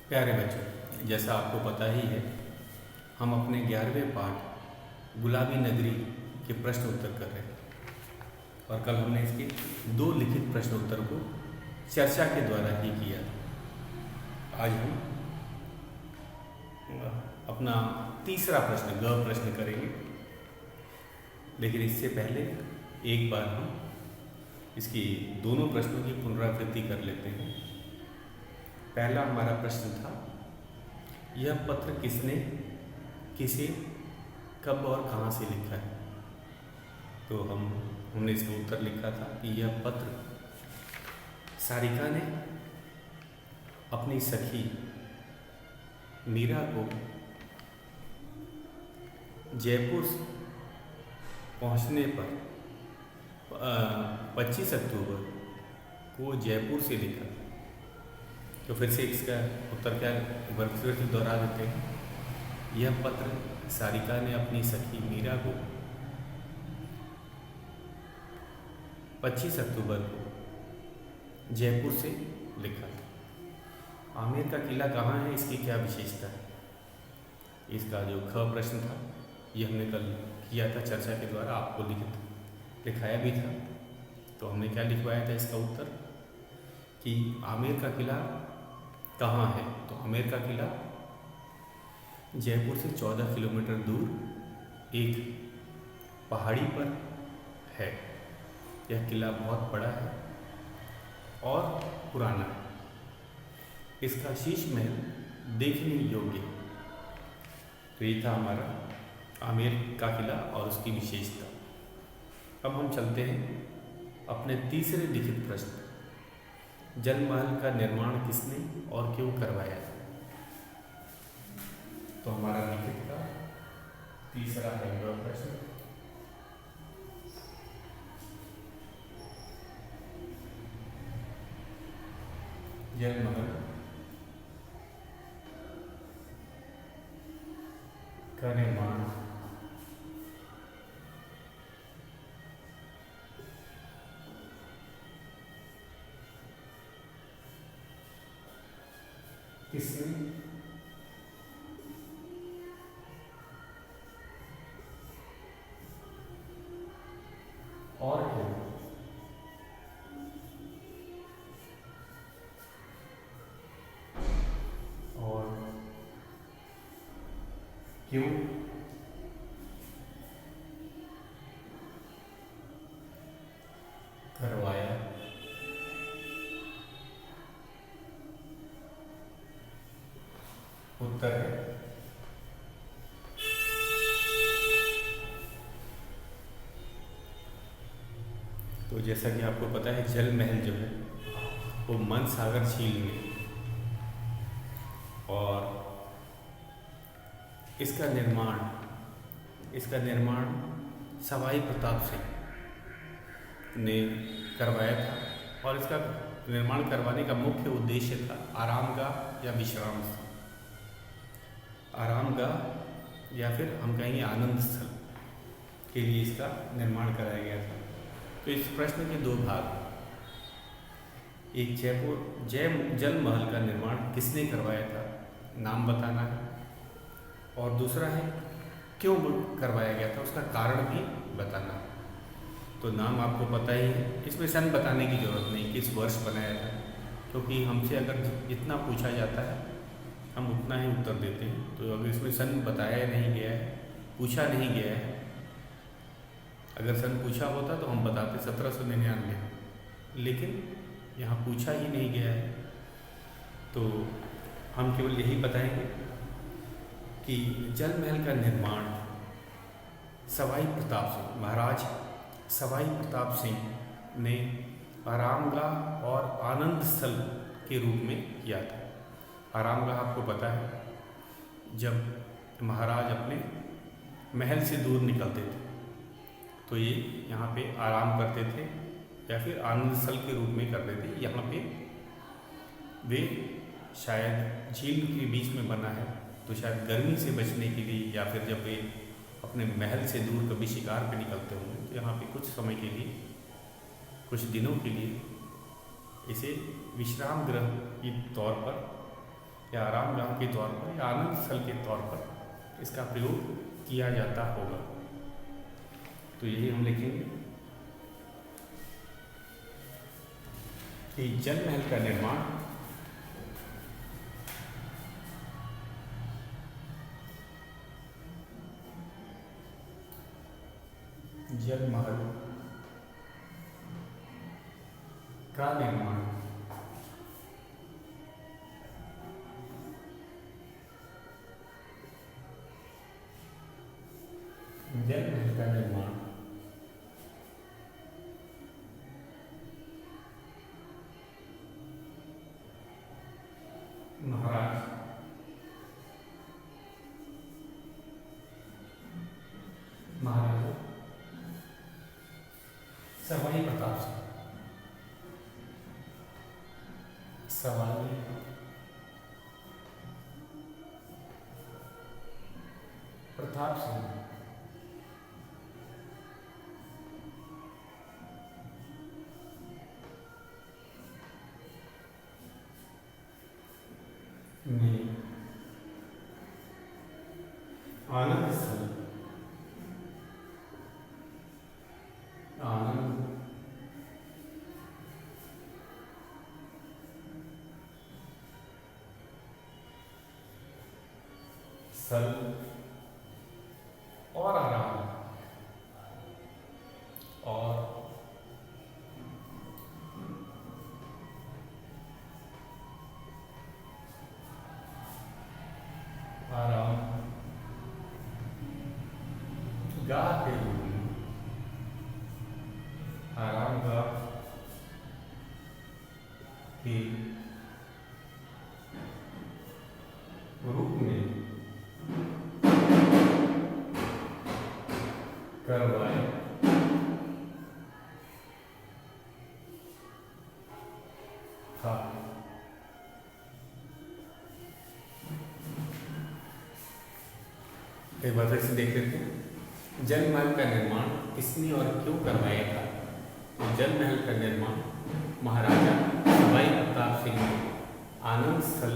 प्यारे बच्चों, जैसा आपको पता ही है, हम अपने 11वें पाठ गुलाबी नगरी के प्रश्न उत्तर कर रहे हैं और कल हमने इसके 2 लिखित प्रश्न उत्तर को चर्चा के द्वारा ही किया। आज हम अपना तीसरा प्रश्न ग प्रश्न करेंगे, लेकिन इससे पहले एक बार हम इसकी दोनों प्रश्नों की पुनरावृत्ति कर लेते हैं। पहला हमारा प्रश्न था, यह पत्र किसने, किसे, कब और कहाँ से लिखा है। तो हमने इसका उत्तर लिखा था कि यह पत्र सारिका ने अपनी सखी मीरा को जयपुर पहुंचने पर 25 अक्टूबर को जयपुर से लिखा। तो फिर से इसका उत्तर क्या फिर से दोहरा देते हैं। यह पत्र सारिका ने अपनी सखी मीरा को 25 अक्टूबर को जयपुर से लिखा। आमेर का किला कहाँ है, इसकी क्या विशेषता है। इसका जो ख प्रश्न था ये हमने कल किया था चर्चा के द्वारा, आपको लिखाया भी था। तो हमने क्या लिखवाया था इसका उत्तर कि आमेर का किला कहाँ है। तो आमेर का किला जयपुर से 14 किलोमीटर दूर एक पहाड़ी पर है। यह किला बहुत बड़ा है और पुराना है। इसका शीश महल देखने योग्य है। तो ये था हमारा आमेर का किला और उसकी विशेषता। अब हम चलते हैं अपने तीसरे लिखित प्रश्न, जल महल का निर्माण किसने और क्यों करवाया। तो हमारा लिखित का तीसरा है वह प्रश्न, जल महल का निर्माण किसने और क्यों। और क्यों करवाया। उत्तर है तो जैसा कि आपको पता है, जल महल जो है वो मन सागर झील में, और इसका निर्माण सवाई प्रताप सिंह ने करवाया था। और इसका निर्माण करवाने का मुख्य उद्देश्य था आरामगाह या विश्राम स्थल, आरामगाह या फिर हम कहेंगे आनंद स्थल के लिए इसका निर्माण कराया गया था। तो इस प्रश्न के 2 भाग, एक जल महल का निर्माण किसने करवाया था, नाम बताना है, और दूसरा है क्यों करवाया गया था, उसका कारण भी बताना है। तो नाम आपको पता ही है, इसमें सन बताने की ज़रूरत नहीं किस वर्ष बनाया था, क्योंकि हमसे अगर जितना पूछा जाता है हम उतना ही उत्तर देते हैं। तो अगर इसमें सन बताया नहीं गया है, पूछा नहीं गया है, अगर सन पूछा होता तो हम बताते 1799, लेकिन यहाँ पूछा ही नहीं गया है। तो हम केवल यही बताएंगे कि जल महल का निर्माण सवाई प्रताप सिंह, महाराज सवाई प्रताप सिंह ने आरामगाह और आनंद स्थल के रूप में किया था। आरामगाह आपको पता है, जब महाराज अपने महल से दूर निकलते थे तो ये यहाँ पे आराम करते थे, या फिर आनंद स्थल के रूप में करते थे। यहाँ पे वे शायद झील के बीच में बना है, तो शायद गर्मी से बचने के लिए, या फिर जब वे अपने महल से दूर कभी शिकार पे निकलते होंगे तो यहाँ पे कुछ समय के लिए, कुछ दिनों के लिए इसे विश्राम गृह के तौर पर या आरामगाह के तौर पर या आनंद स्थल के तौर पर इसका प्रयोग किया जाता होगा। तो यही हम लिखेंगे कि जल महल का निर्माण जल महल का निर्माण जल महल का निर्माण महाराजा सवाई प्रताप सिंह ने आनंद स्थल और आराम गाह के रूप में आरामगाह के रूप में करवाए था। एक बार फिर से देख लेते हैं, जल महल का निर्माण किसने और क्यों करवाया था। तो जल महल का निर्माण महाराजा सवाई प्रताप सिंह ने आनंद स्थल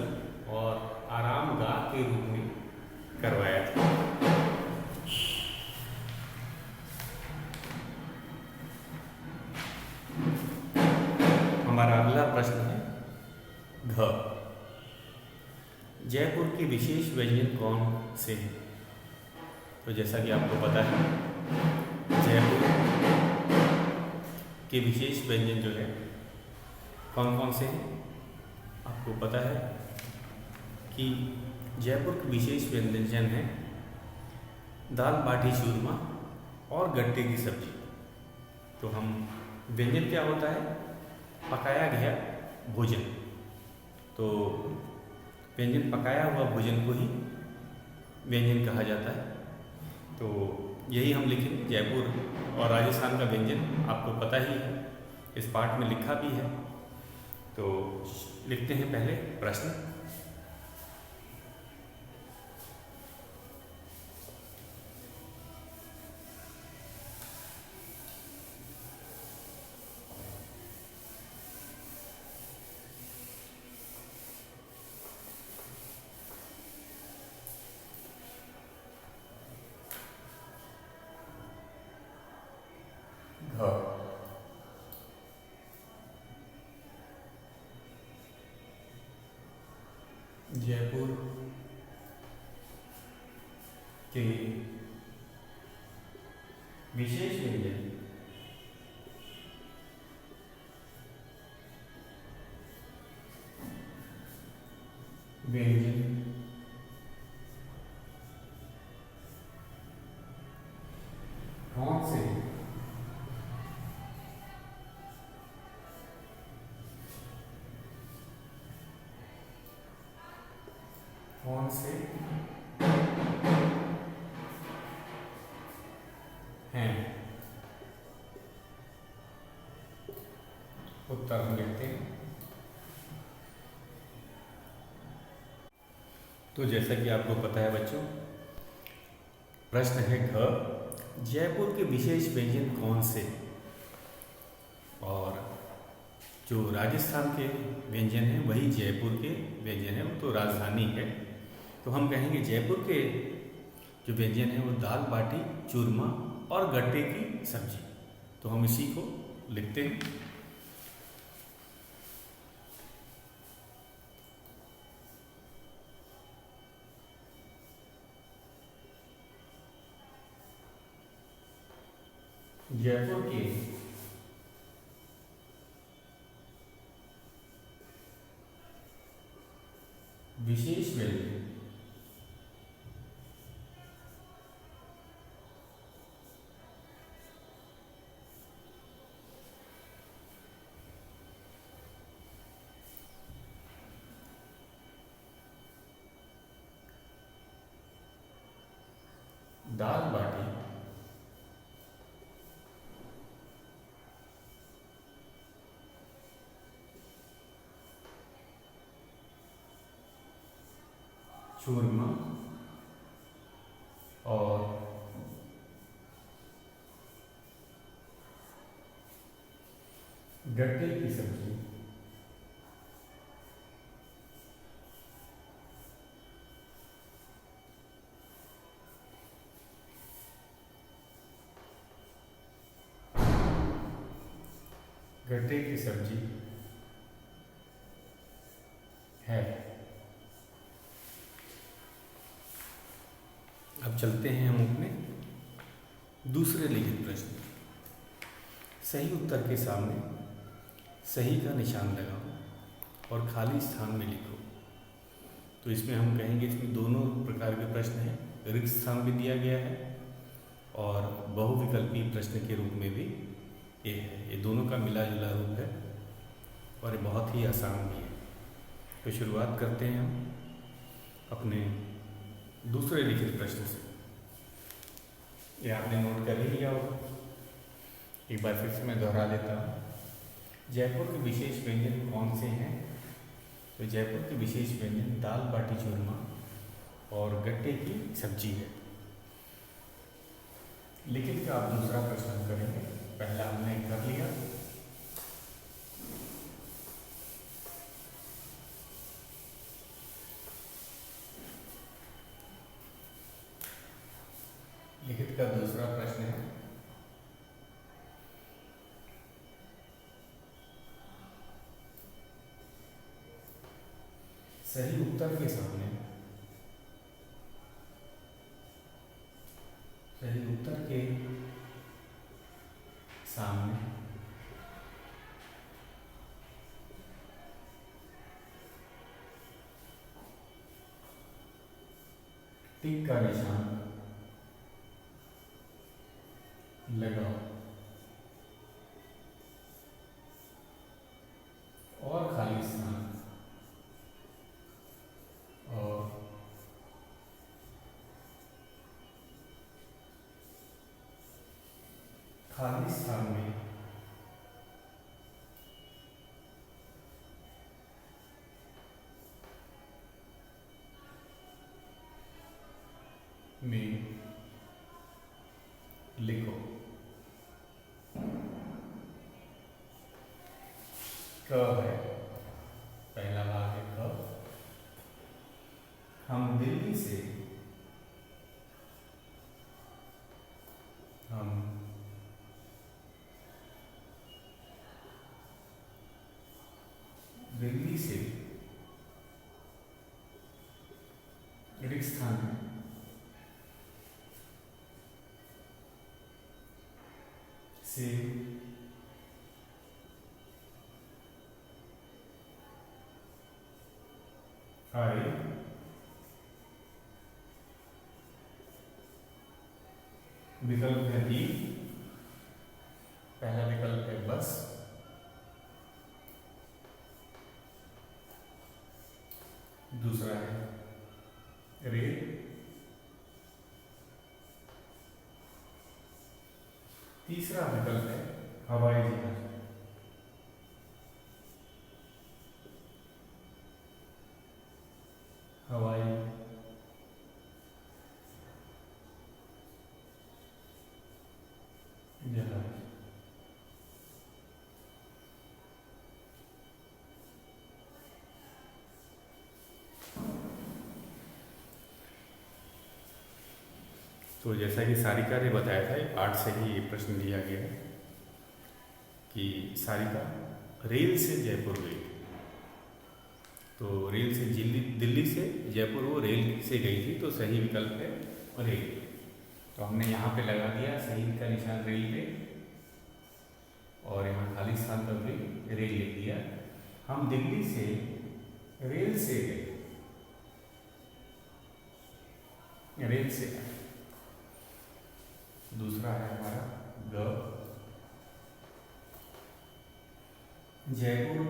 और आरामगाह के रूप में करवाया था। हमारा अगला प्रश्न है घ। जयपुर के विशेष व्यंजन कौन से हैं। तो जैसा कि आपको पता है, जयपुर के विशेष व्यंजन जो है कौन कौन से हैं। आपको पता है कि जयपुर के विशेष व्यंजन हैं दाल बाटी चूरमा और गट्टे की सब्जी। तो हम व्यंजन क्या होता है, पकाया गया भोजन। तो व्यंजन पकाया हुआ भोजन को ही व्यंजन कहा जाता है। तो यही हम लिखेंगे, जयपुर और राजस्थान का व्यंजन आपको पता ही है, इस पाठ में लिखा भी है। तो लिखते हैं पहले प्रश्न। जयपुर के विशेष व्यंजन कौन से हैं। उत्तर हम लिखते हैं। तो जैसा कि आपको पता है बच्चों, प्रश्न है घ। जयपुर के विशेष व्यंजन कौन से। और जो राजस्थान के व्यंजन हैं वही जयपुर के व्यंजन है वो तो राजधानी है। तो हम कहेंगे जयपुर के जो व्यंजन है वो दाल बाटी चूरमा और गट्टे की सब्जी। तो हम इसी को लिखते हैं। जयपुर के विशेष व्यंजन दाल बाटी चूरमा और गट्टे की सब्जी। गट्टे की सब्जी है। अब चलते हैं हम अपने दूसरे लिखित प्रश्न। सही उत्तर के सामने सही का निशान लगाओ और खाली स्थान में लिखो। तो इसमें हम कहेंगे इसमें दोनों प्रकार के प्रश्न हैं। रिक्त स्थान भी दिया गया है और बहुविकल्पी प्रश्न के रूप में भी ये है। ये दोनों का मिला जुला रूप है और ये बहुत ही आसान भी है। तो शुरुआत करते हैं हम अपने दूसरे लिखित प्रश्न से। ये आपने नोट कर ही लिया होगा, एक बार फिर से मैं दोहरा देता हूँ। जयपुर के विशेष व्यंजन कौन से हैं? तो जयपुर के विशेष व्यंजन दाल बाटी चूरमा और गट्टे की सब्जी है। लिखित का आप दूसरा प्रश्न करेंगे, पहला हमने कर लिया। लिखित का दूसरा प्रश्न है सही उत्तर के सामने सही उत्तर के सामने टिक का निशान लगाओ और खाली स्थान और खाली स्थान में लिखो। क है, पहला भाग है क। हम दिल्ली से रिक्त स्थान है से आए विकल्प है बी। पहला विकल्प है बस, दूसरा है रेल, तीसरा विकल्प है हवाई जहाज। हवाई जहाज। तो जैसा कि सारिका ने बताया था, पाठ से ही ये प्रश्न दिया गया है कि सारिका रेल से जयपुर गई। तो रेल से दिल्ली से जयपुर वो रेल से गई थी, तो सही विकल्प है रेल। तो हमने यहाँ पे लगा दिया सही का निशान रेल पे, और यहाँ खाली स्थान पर भी रेल लिख दिया। हम दिल्ली से रेल से गए, रेल से आए। दूसरा है हमारा ग, जयपुर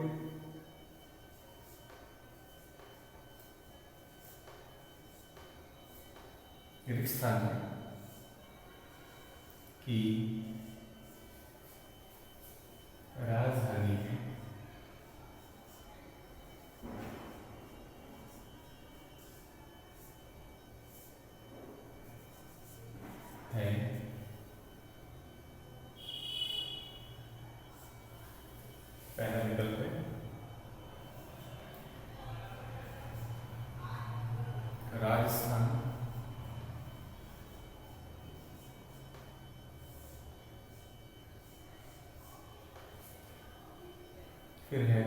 स्थान की राजधानी है पहला विकल्प है राजस्थान। फिर है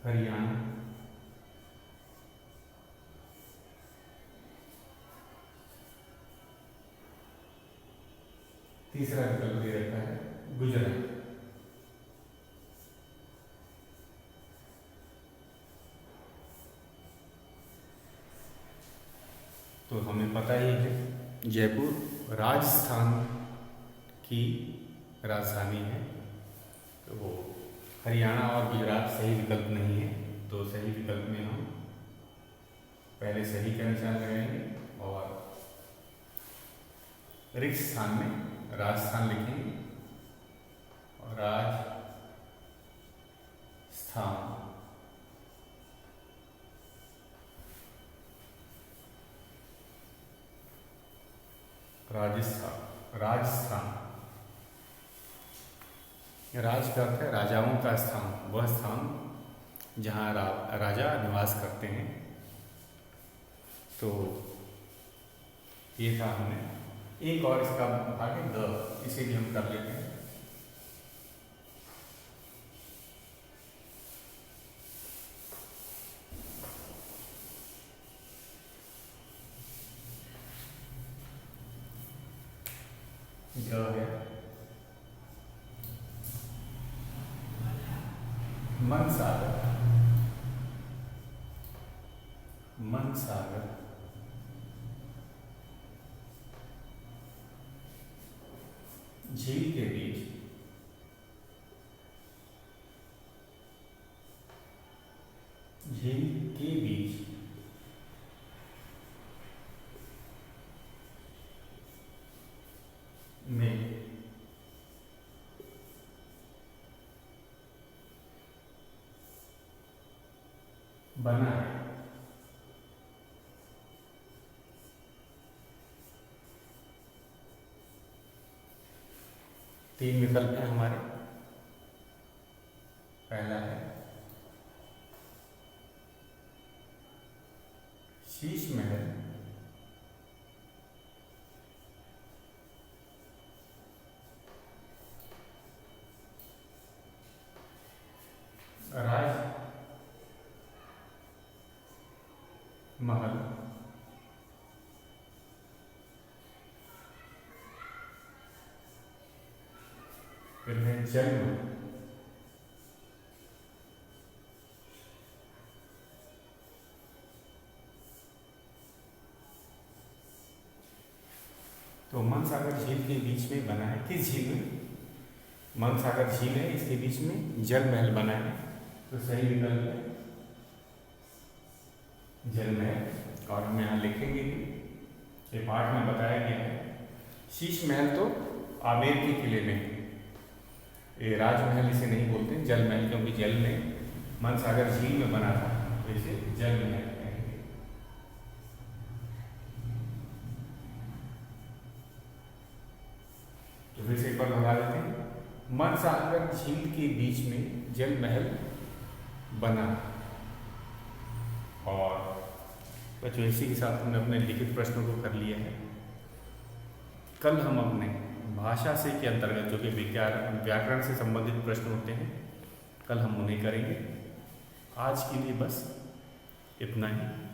हरियाणा। तीसरा विकल्प दे रखा है गुजरात। तो हमें पता ही है जयपुर राजस्थान की राजधानी है। तो वो हरियाणा और गुजरात सही विकल्प नहीं है। तो सही विकल्प में हम पहले सही का निशान लगाएंगे और रिक्त स्थान में राजस्थान लिखेंगे और राजस्थान। राजस्थान राज का अर्थ है राजाओं का स्थान, वह स्थान जहाँ राजा निवास करते हैं। तो ये था हमने। एक और इसका भाग है ग, इसे भी हम कर लेते हैं। ग है मनसागर। मनसागर झील के बीच में बना है। तीन विकल्प हैं हमारे। पहला है शीश महल, राज महल, फिर है जल महल। तो मनसागर झील के बीच में बना है। किस झील में? मनसागर झील है, इसके बीच में जल महल बना है। तो सही विकल्प है जल महल। और हम यहाँ लिखेंगे भी, ये पाठ में बताया गया है। शीश महल तो आमेर के किले में है, ये राजमहल इसे नहीं बोलते, जल महल, क्योंकि जल में मनसागर झील में बना था, तो इसे जल महल कहेंगे। तो फिर से एक बार दोहरा देते हैं। मनसागर झील के बीच में जल महल बना। और बच्चों इसी के साथ हमने अपने लिखित प्रश्नों को कर लिया है। कल हम अपने भाषा से के अंतर्गत जो कि व्याकरण से संबंधित प्रश्न होते हैं, कल हम उन्हें करेंगे। आज के लिए बस इतना ही।